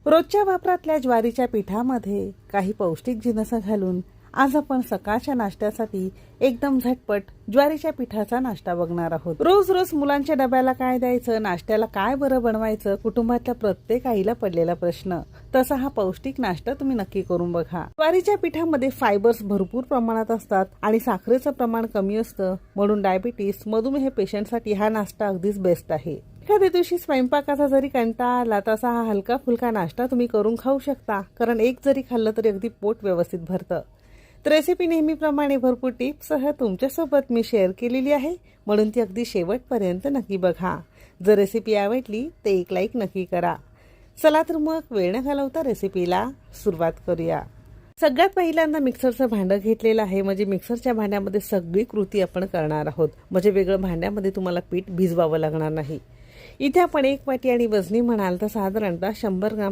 रोजच्या वापरातल्या ज्वारीच्या पिठामध्ये काही पौष्टिक जिन्नस घालून आज आपण सकाळच्या नाश्त्यासाठी एकदम झटपट ज्वारीच्या पिठाचा नाश्ता बघणार आहोत। रोज रोज मुलांच्या डब्याला काय द्यायचं, नाश्त्याला काय बरं बनवायचं, कुटुंबातल्या प्रत्येक आईला पडलेला प्रश्न। तसा हा पौष्टिक नाश्ता तुम्ही नक्की करून बघा। ज्वारीच्या पिठामध्ये फायबर्स भरपूर प्रमाणात असतात आणि साखरेचं प्रमाण कमी असतं, म्हणून डायबिटीस, मधुमेह पेशंटसाठी हा नाश्ता अगदीच बेस्ट आहे। एखाद्या दिवशी स्वयंपाकाचा जरी कंटाळा आला तसा हा हलका फुलका नाश्ता तुम्ही करून खाऊ शकता, कारण एक जरी खाल्लं तरी अगदी पोट व्यवस्थित भरतं। तर रेसिपी नेहमीप्रमाणे भरपूर टिप्ससह तुमच्यासोबत मी शेअर केलेली आहे, म्हणून ती अगदी शेवटपर्यंत नक्की बघा। जर रेसिपी आवडली तर एक लाईक नक्की करा। चला तर मग वेळ न घालवता रेसिपीला सुरुवात करूया। सगळ्यात पहिल्यांदा मिक्सरचं भांडं घेतलेलं आहे, म्हणजे मिक्सरच्या भांड्यामध्ये सगळी कृती आपण करणार आहोत, म्हणजे वेगळं भांड्यामध्ये तुम्हाला पीठ भिजवावं लागणार नाही। इथे आपण एक वाटी आणि वजनी म्हणाल तर साधारणतः 100 ग्राम